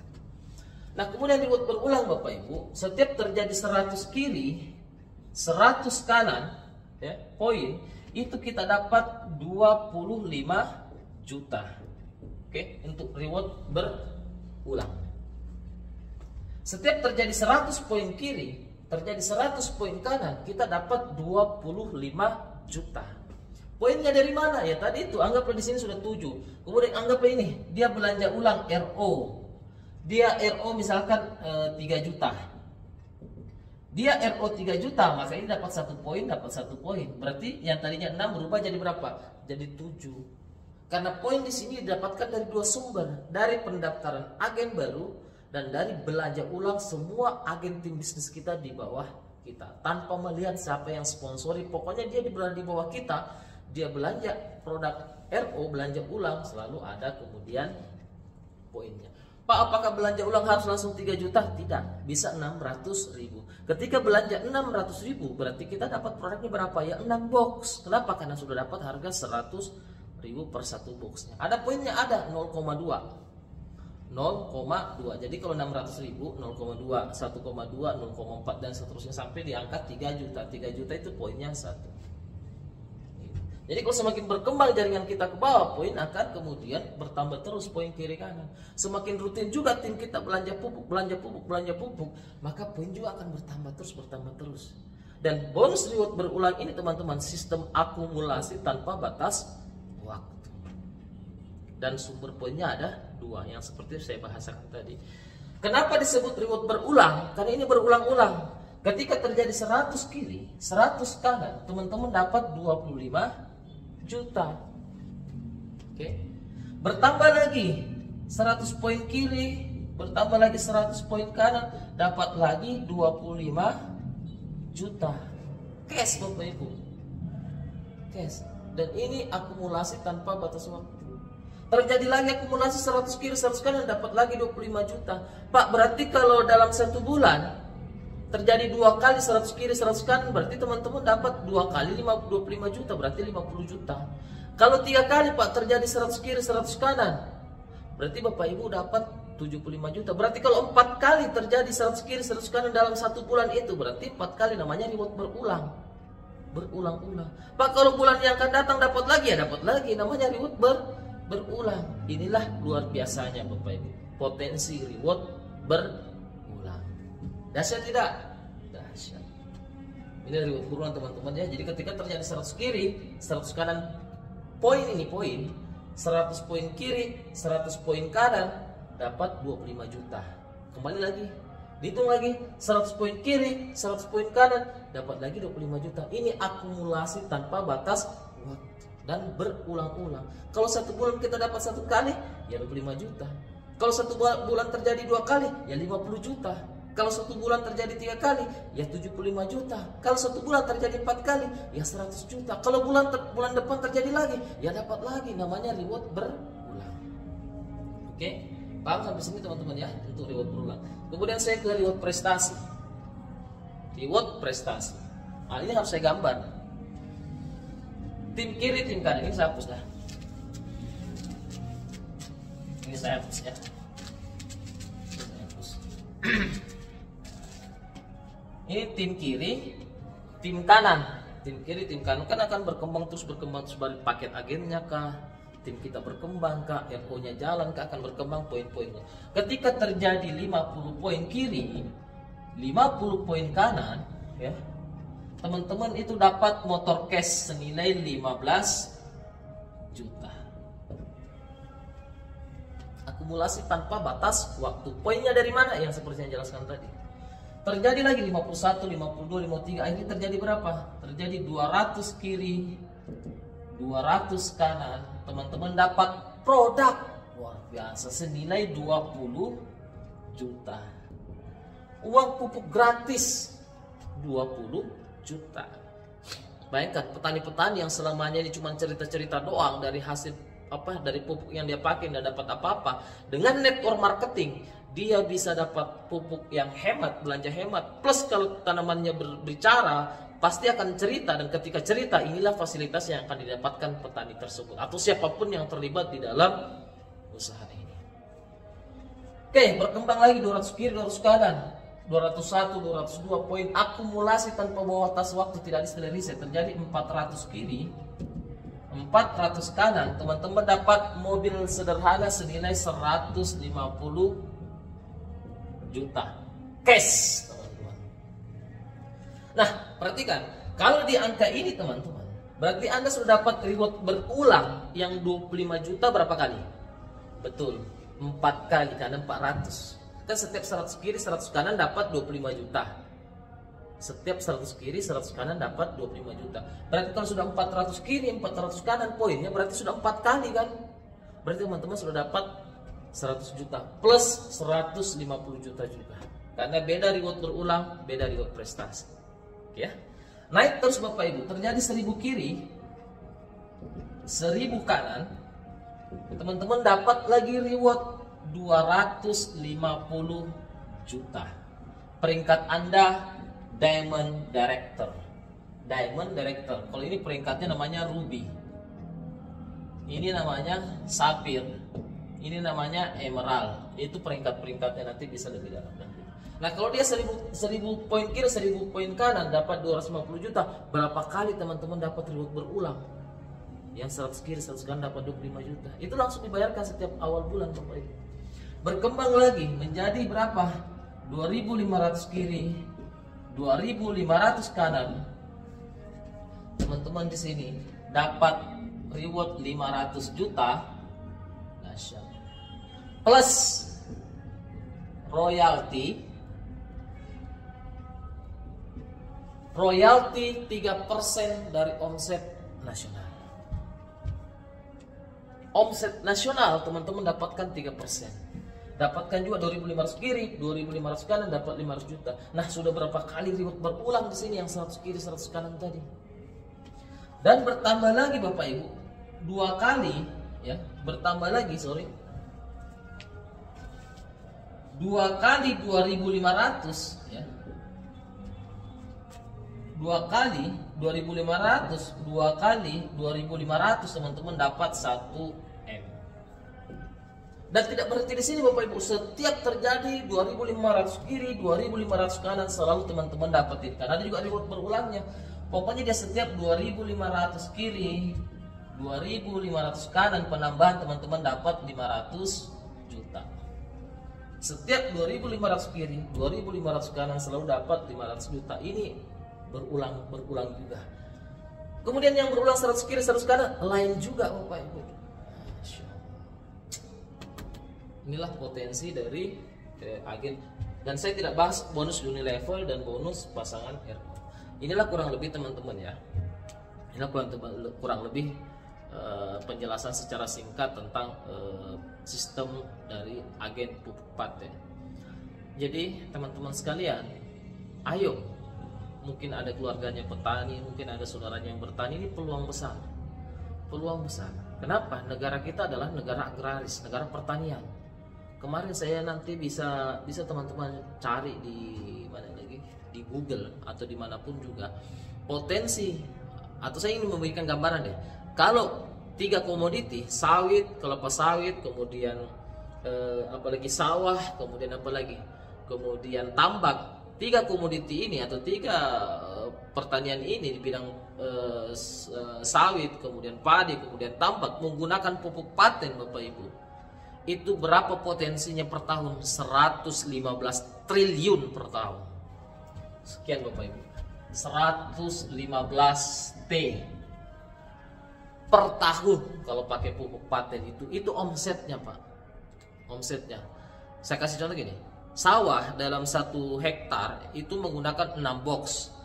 Nah, kemudian dibuat berulang Bapak Ibu, setiap terjadi 100 kiri 100 kanan ya, poin itu kita dapat 25 juta. Oke, untuk reward berulang. Setiap terjadi 100 poin kiri terjadi 100 poin kanan, kita dapat 25 juta. Poinnya dari mana? Ya tadi itu, anggaplah di sini sudah 7. Kemudian anggaplah ini, dia belanja ulang RO. Dia RO misalkan 3 juta. Dia RO 3 juta, maka ini dapat 1 poin, dapat 1 poin. Berarti yang tadinya 6 berubah jadi berapa? Jadi 7. Karena poin di sini didapatkan dari 2 sumber, dari pendaftaran agen baru dan dari belanja ulang semua agen tim bisnis kita di bawah kita. Tanpa melihat siapa yang sponsori, pokoknya dia berada di bawah kita. Dia belanja produk RO, belanja ulang, selalu ada kemudian poinnya. Pak, apakah belanja ulang harus langsung 3 juta? Tidak, bisa 600.000. Ketika belanja 600.000, berarti kita dapat produknya berapa? Ya 6 box. Kenapa? Karena sudah dapat harga 100.000 per 1 boxnya. Ada poinnya, ada 0,2. 0,2. Jadi kalau 600.000, 0,2, 1,2, 0,4 dan seterusnya sampai di angka 3 juta. 3 juta itu poinnya 1. Jadi kalau semakin berkembang jaringan kita ke bawah, poin akan kemudian bertambah terus poin kiri kanan. Semakin rutin juga tim kita belanja pupuk, maka poin juga akan bertambah terus. Dan bonus reward berulang ini teman-teman, sistem akumulasi tanpa batas waktu. Dan sumber poinnya ada 2 yang seperti saya bahasakan tadi. Kenapa disebut reward berulang? Karena ini berulang-ulang. Ketika terjadi 100 kiri, 100 kanan, teman-teman dapat 25 juta. Oke. Bertambah lagi 100 poin kiri, bertambah lagi 100 poin kanan, dapat lagi 25 juta. Cash Bapak Ibu. Cash. Dan ini akumulasi tanpa batas waktu. Terjadi lagi akumulasi 100 kiri 100 kanan, dapat lagi 25 juta. Pak, berarti kalau dalam 1 bulan terjadi 2 kali 100 kiri 100 kanan, berarti teman-teman dapat 2 kali 25 juta, berarti 50 juta. Kalau 3 kali Pak terjadi 100 kiri 100 kanan, berarti Bapak Ibu dapat 75 juta. Berarti kalau 4 kali terjadi 100 kiri 100 kanan dalam 1 bulan itu, berarti 4 kali, namanya reward berulang-ulang. Pak, kalau bulan yang akan datang dapat lagi, ya dapat lagi, namanya reward berulang. Inilah luar biasanya Bapak Ibu, potensi reward berulang. Dahsyat tidak? Dahsyat. Ini reward berulang teman-teman ya. Jadi ketika terjadi 100 kiri 100 kanan, poin ini poin 100 poin kiri 100 poin kanan, dapat 25 juta. Kembali lagi, dihitung lagi 100 poin kiri 100 poin kanan, dapat lagi 25 juta. Ini akumulasi tanpa batas waktu dan berulang-ulang. Kalau 1 bulan kita dapat 1 kali, ya 25 juta. Kalau 1 bulan terjadi 2 kali, ya 50 juta. Kalau 1 bulan terjadi 3 kali, ya 75 juta. Kalau 1 bulan terjadi 4 kali, ya 100 juta. Kalau bulan depan terjadi lagi, ya dapat lagi, namanya reward berulang. Oke, paham sampai sini teman-teman ya untuk reward berulang. Kemudian saya ke reward prestasi. Reward prestasi. Nah, ini harus saya gambar. Tim kiri, tim kanan. Ini saya hapus dah. Ini saya hapus ya. Ini tim kiri, tim kanan. Tim kiri, tim kanan kan akan berkembang terus dari paket agennya kah, tim kita berkembang kah, RO-nya jalan kah, akan berkembang poin-poinnya. Ketika terjadi 50 poin kiri, 50 poin kanan, ya, teman-teman itu dapat motor cash senilai 15 juta. Akumulasi tanpa batas waktu. Poinnya dari mana? Yang seperti yang jelaskan tadi. Terjadi lagi 51, 52, 53. Akhirnya terjadi berapa? Terjadi 200 kiri, 200 kanan. Teman-teman dapat produk luar biasa senilai 20 juta. Uang pupuk gratis 20 juta. Bayangkan petani-petani yang selamanya ini cuma cerita-cerita doang dari hasil dari pupuk yang dia pakai dan dapat apa-apa. Dengan network marketing, dia bisa dapat pupuk yang hemat, belanja hemat. Plus kalau tanamannya berbicara, pasti akan cerita. Dan ketika cerita, inilah fasilitas yang akan didapatkan petani tersebut atau siapapun yang terlibat di dalam usaha ini. Oke, berkembang lagi 200 kiri, 200 kanan, 201, 202 poin. Akumulasi tanpa batas waktu, tidak disterilisasi. Terjadi 400 kiri, 400 kanan. Teman-teman dapat mobil sederhana senilai 150 juta cash, teman-teman. Nah, perhatikan, kalau di angka ini teman-teman, berarti Anda sudah dapat reward berulang yang 25 juta berapa kali? Betul, 4 kali karena 400. Kan setiap 100 kiri 100 kanan dapat 25 juta. Setiap 100 kiri 100 kanan dapat 25 juta. Berarti kalau sudah 400 kiri 400 kanan poinnya berarti sudah 4 kali kan? Berarti teman-teman sudah dapat 100 juta plus 150 juta juga. Karena beda reward berulang, beda reward prestasi. Oke ya. Naik terus Bapak Ibu, terjadi 1000 kiri 1000 kanan. Teman-teman dapat lagi reward 250 juta. Peringkat Anda Diamond Director. Diamond Director. Kalau ini peringkatnya namanya Ruby. Ini namanya Sapphire. Ini namanya Emerald. Itu peringkat-peringkatnya, nanti bisa lebih dalam. Nah, kalau dia 1000 poin kiri 1000 poin kanan dapat 250 juta, berapa kali teman-teman dapat reward berulang? Yang 100 kiri 100 kanan dapat 25 juta. Itu langsung dibayarkan setiap awal bulan Bapak Ibu. Berkembang lagi menjadi berapa? 2500 kiri 2500 kanan. Teman-teman di sini dapat reward 500 juta plus royalti 3% dari omset nasional. Omset nasional teman-teman dapatkan 3%. Dapatkan juga 2500 kiri, 2500 kanan dapat 500 juta. Nah, sudah berapa kali reward berulang di sini yang 100 kiri 100 kanan tadi. Dan bertambah lagi Bapak Ibu, 2 kali ya, bertambah lagi 2 kali 2500 ya. 2 kali 2500, 2 kali 2500 teman-teman dapat 1 M. Dan tidak berhenti di sini Bapak Ibu, setiap terjadi 2500 kiri, 2500 kanan selalu teman-teman dapetin. Karena ada juga reward berulangnya. Pokoknya dia setiap 2500 kiri, 2500 kanan penambahan teman-teman dapat 500 juta. Setiap 2500 kiri, 2500 kanan selalu dapat 500 juta. Ini berulang juga. Kemudian yang berulang 100 kiri 100 kanan lain juga Bapak Ibu. Inilah potensi dari agen. Dan saya tidak bahas bonus Unilevel dan bonus pasangan Aircon. Inilah kurang lebih teman-teman ya. Inilah kurang lebih penjelasan secara singkat tentang sistem dari agen pupuk paten. Jadi teman-teman sekalian, ayo, mungkin ada keluarganya petani, mungkin ada saudaranya yang bertani, ini peluang besar. Peluang besar. Kenapa? Negara kita adalah negara agraris, negara pertanian. Kemarin saya nanti bisa teman-teman cari di mana lagi, di Google atau dimanapun juga potensi, atau saya ingin memberikan gambaran deh. Kalau 3 komoditi, sawit, kelapa sawit, kemudian apalagi sawah, kemudian apalagi, kemudian tambak. 3 komoditi ini atau 3 pertanian ini di bidang sawit, kemudian padi, kemudian tambak menggunakan pupuk paten Bapak Ibu. Itu berapa potensinya per tahun? 115 triliun per tahun. Sekian Bapak Ibu. 115 T per tahun kalau pakai pupuk paten itu omsetnya Pak. Omsetnya. Saya kasih contoh gini. Sawah dalam 1 hektar itu menggunakan 6 box.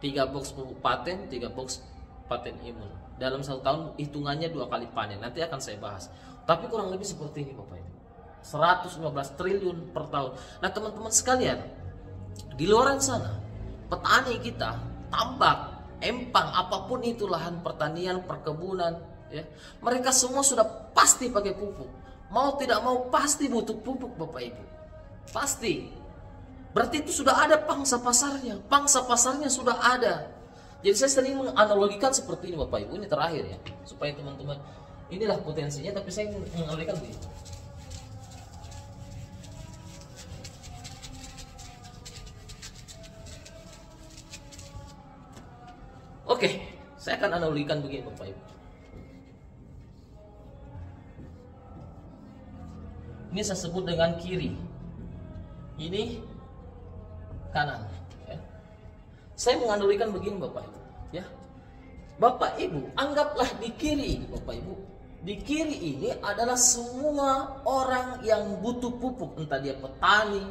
3 box pupuk paten, 3 box paten imun. Dalam 1 tahun hitungannya 2 kali panen. Nanti akan saya bahas. Tapi kurang lebih seperti ini Bapak Ibu. 115 triliun per tahun. Nah teman-teman sekalian, di luar sana petani kita, tambak, empang, apapun itu lahan pertanian, perkebunan ya, mereka semua sudah pasti pakai pupuk. Mau tidak mau pasti butuh pupuk Bapak Ibu. Pasti. Berarti itu sudah ada pangsa pasarnya. Pangsa pasarnya sudah ada. Jadi saya sering menganalogikan seperti ini Bapak Ibu. Ini terakhir ya, supaya teman-teman, inilah potensinya, tapi saya menganalogikan begini. Oke, saya akan analogikan begini Bapak Ibu. Ini saya sebut dengan kiri. Ini kanan ya. Saya menganalogikan begini Bapak Ibu, ya. Bapak Ibu, anggaplah di kiri ini Bapak Ibu. Di kiri ini adalah semua orang yang butuh pupuk, entah dia petani,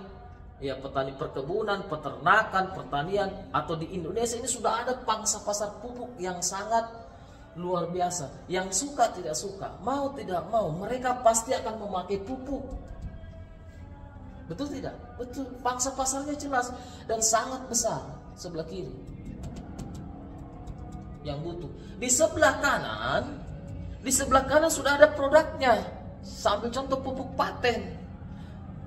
ya petani perkebunan, peternakan, pertanian, atau di Indonesia ini sudah ada pangsa pasar pupuk yang sangat luar biasa. Yang suka tidak suka, mau tidak mau, mereka pasti akan memakai pupuk. Betul tidak? Betul. Pangsa pasarnya jelas dan sangat besar sebelah kiri yang butuh. Di sebelah kanan sudah ada produknya. Sambil contoh pupuk paten.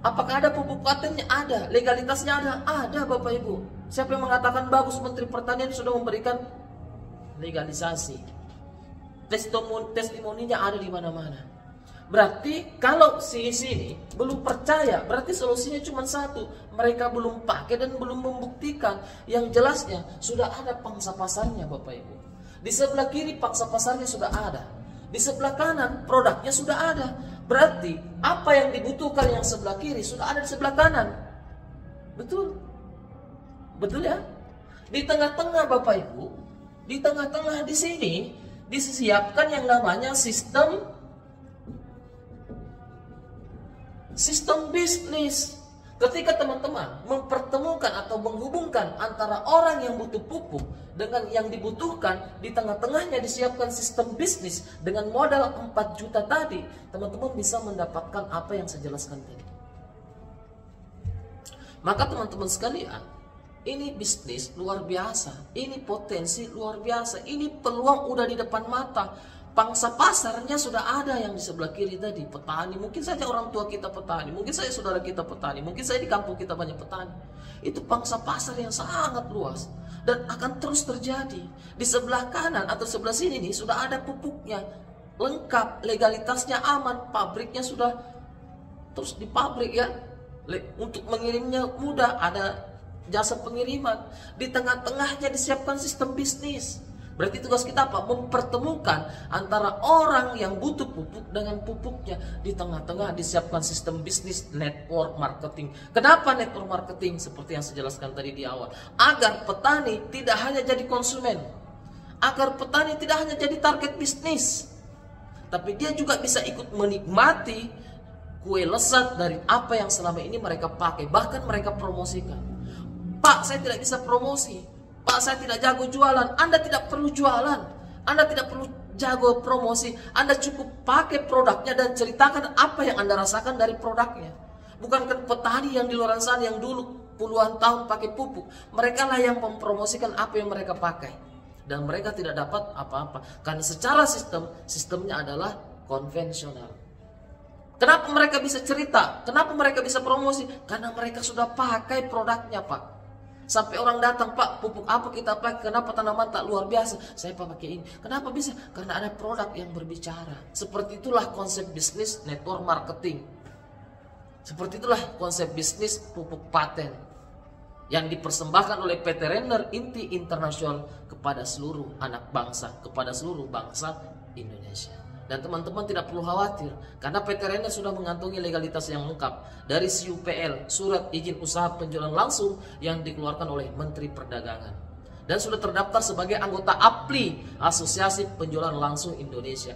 Apakah ada pupuk patennya? Ada. Legalitasnya ada? Ada Bapak Ibu. Siapa yang mengatakan bagus? Menteri Pertanian sudah memberikan legalisasi. Testimoninya ada di mana-mana. Berarti kalau sini belum percaya, berarti solusinya cuma satu. Mereka belum pakai dan belum membuktikan. Yang jelasnya sudah ada pangsa pasarnya Bapak Ibu. Di sebelah kiri pangsa pasarnya sudah ada. Di sebelah kanan produknya sudah ada. Berarti apa yang dibutuhkan yang sebelah kiri sudah ada di sebelah kanan. Betul? Betul ya? Di tengah-tengah Bapak Ibu, di tengah-tengah di sini disiapkan yang namanya sistem bisnis. Ketika teman-teman mempertemukan atau menghubungkan antara orang yang butuh pupuk dengan yang dibutuhkan, di tengah-tengahnya disiapkan sistem bisnis dengan modal 4 juta tadi, teman-teman bisa mendapatkan apa yang saya jelaskan tadi. Maka teman-teman sekalian, ini bisnis luar biasa, ini potensi luar biasa, ini peluang udah di depan mata. Pangsa pasarnya sudah ada yang di sebelah kiri tadi, petani. Mungkin saja orang tua kita petani, mungkin saja saudara kita petani, mungkin saja di kampung kita banyak petani. Itu pangsa pasar yang sangat luas dan akan terus terjadi. Di sebelah kanan atau sebelah sini nih sudah ada pupuknya, lengkap, legalitasnya aman, pabriknya sudah terus di pabrik ya. Untuk mengirimnya mudah, ada jasa pengiriman. Di tengah-tengahnya disiapkan sistem bisnis. Berarti tugas kita apa? Mempertemukan antara orang yang butuh pupuk dengan pupuknya. Di tengah-tengah disiapkan sistem bisnis, network marketing. Kenapa network marketing? Seperti yang saya jelaskan tadi di awal. Agar petani tidak hanya jadi konsumen. Agar petani tidak hanya jadi target bisnis. Tapi dia juga bisa ikut menikmati kue lesat dari apa yang selama ini mereka pakai. Bahkan mereka promosikan. Pak, saya tidak bisa promosi. Pak, saya tidak jago jualan. Anda tidak perlu jualan. Anda tidak perlu jago promosi. Anda cukup pakai produknya dan ceritakan apa yang Anda rasakan dari produknya. Bukankah petani yang di luar sana yang dulu puluhan tahun pakai pupuk, mereka lah yang mempromosikan apa yang mereka pakai. Dan mereka tidak dapat apa-apa. Karena secara sistemnya adalah konvensional. Kenapa mereka bisa cerita? Kenapa mereka bisa promosi? Karena mereka sudah pakai produknya Pak. Sampai orang datang, Pak, pupuk apa kita pakai? Kenapa tanaman tak luar biasa? Saya pakai ini. Kenapa bisa? Karena ada produk yang berbicara. Seperti itulah konsep bisnis network marketing. Seperti itulah konsep bisnis pupuk paten yang dipersembahkan oleh PT Renner Inti Internasional kepada seluruh anak bangsa, kepada seluruh bangsa Indonesia. Dan teman-teman tidak perlu khawatir, karena PT Renner sudah mengantongi legalitas yang lengkap dari SIUPL, Surat Izin Usaha Penjualan Langsung yang dikeluarkan oleh Menteri Perdagangan. Dan sudah terdaftar sebagai anggota APLI, Asosiasi Penjualan Langsung Indonesia.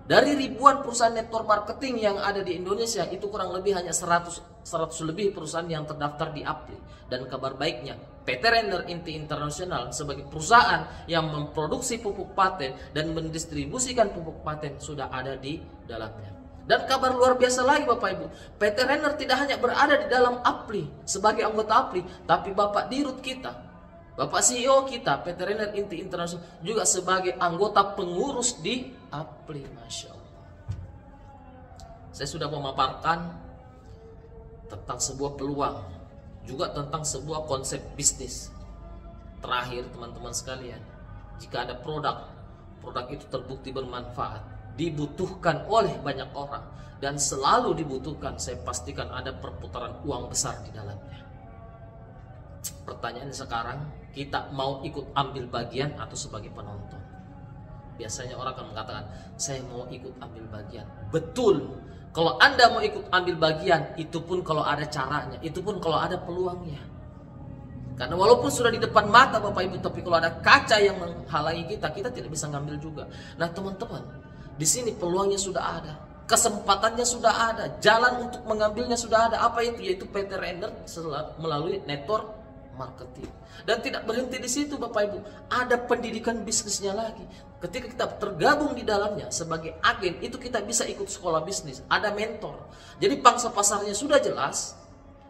Dari ribuan perusahaan network marketing yang ada di Indonesia, itu kurang lebih hanya 100 lebih perusahaan yang terdaftar di APLI. Dan kabar baiknya, PT Renner Inti Internasional sebagai perusahaan yang memproduksi pupuk paten dan mendistribusikan pupuk paten sudah ada di dalamnya. Dan kabar luar biasa lagi Bapak Ibu, PT Renner tidak hanya berada di dalam APLI sebagai anggota APLI, tapi Bapak Dirut kita, Bapak CEO kita, PT Renner Inti Internasional juga sebagai anggota pengurus di APLI. Masya Allah. Saya sudah memaparkan tentang sebuah peluang, juga tentang sebuah konsep bisnis. Terakhir teman-teman sekalian, jika ada produk itu terbukti bermanfaat, dibutuhkan oleh banyak orang, dan selalu dibutuhkan, saya pastikan ada perputaran uang besar di dalamnya. Pertanyaannya sekarang, kita mau ikut ambil bagian atau sebagai penonton? Biasanya orang akan mengatakan, saya mau ikut ambil bagian. Betul. Kalau Anda mau ikut ambil bagian, itu pun kalau ada caranya, itu pun kalau ada peluangnya. Karena walaupun sudah di depan mata Bapak Ibu, tapi kalau ada kaca yang menghalangi kita, kita tidak bisa ngambil juga. Nah teman-teman, di sini peluangnya sudah ada, kesempatannya sudah ada, jalan untuk mengambilnya sudah ada. Apa itu? Yaitu PT Render melalui network marketing. Dan tidak berhenti di situ Bapak Ibu, ada pendidikan bisnisnya lagi. Ketika kita tergabung di dalamnya sebagai agen, itu kita bisa ikut sekolah bisnis, ada mentor. Jadi pangsa pasarnya sudah jelas,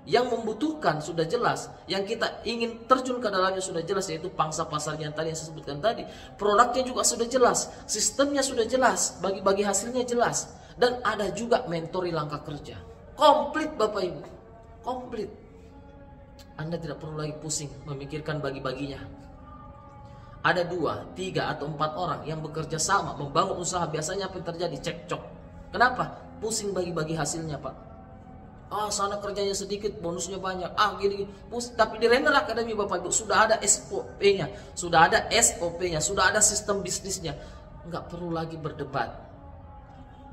yang membutuhkan sudah jelas, yang kita ingin terjun ke dalamnya sudah jelas, yaitu pangsa pasarnya yang tadi yang saya sebutkan tadi. Produknya juga sudah jelas, sistemnya sudah jelas, bagi-bagi hasilnya jelas, dan ada juga mentori langkah kerja. Komplit Bapak Ibu, komplit. Anda tidak perlu lagi pusing memikirkan bagi-baginya. Ada 2, 3, atau 4 orang yang bekerja sama membangun usaha, biasanya apa yang terjadi? Cekcok. Kenapa? Pusing bagi-bagi hasilnya Pak. Sana kerjanya sedikit, bonusnya banyak. Gini. Tapi di Render Academy Bapak Ibu sudah ada SOP-nya, sudah ada SOP-nya, sudah ada sistem bisnisnya. Nggak perlu lagi berdebat,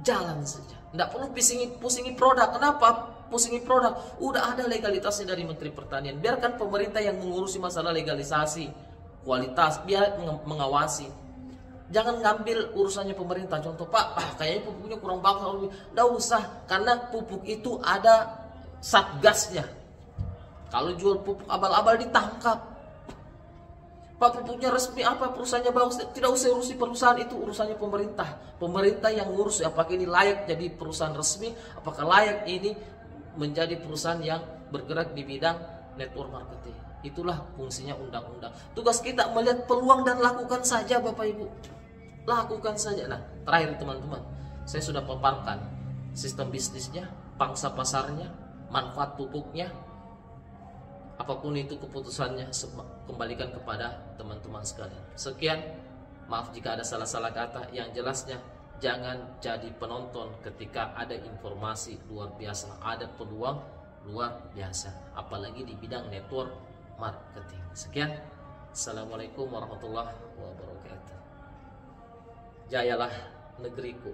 jalan saja. Nggak perlu pusingi produk. Kenapa pusingi produk? Udah ada legalitasnya dari Menteri Pertanian. Biarkan pemerintah yang mengurusi masalah legalisasi, kualitas, biar mengawasi. Jangan ngambil urusannya pemerintah. Contoh Pak, kayaknya pupuknya kurang bagus. Nggak usah, karena pupuk itu ada satgasnya. Kalau jual pupuk abal-abal ditangkap. Pak, pupuknya resmi apa, perusahaannya bagus, tidak usah urusi perusahaan itu, urusannya pemerintah. Pemerintah yang ngurus apakah ini layak jadi perusahaan resmi, apakah layak ini menjadi perusahaan yang bergerak di bidang network marketing. Itulah fungsinya undang-undang. Tugas kita melihat peluang dan lakukan saja Bapak Ibu. Lakukan saja. Nah, terakhir teman-teman, saya sudah paparkan sistem bisnisnya, pangsa pasarnya, manfaat pupuknya. Apapun itu keputusannya, kembalikan kepada teman-teman sekalian. Sekian, maaf jika ada salah-salah kata. Yang jelasnya, jangan jadi penonton ketika ada informasi luar biasa, ada peluang luar biasa, apalagi di bidang network marketing. Sekian, assalamualaikum warahmatullahi wabarakatuh. Jayalah negeriku.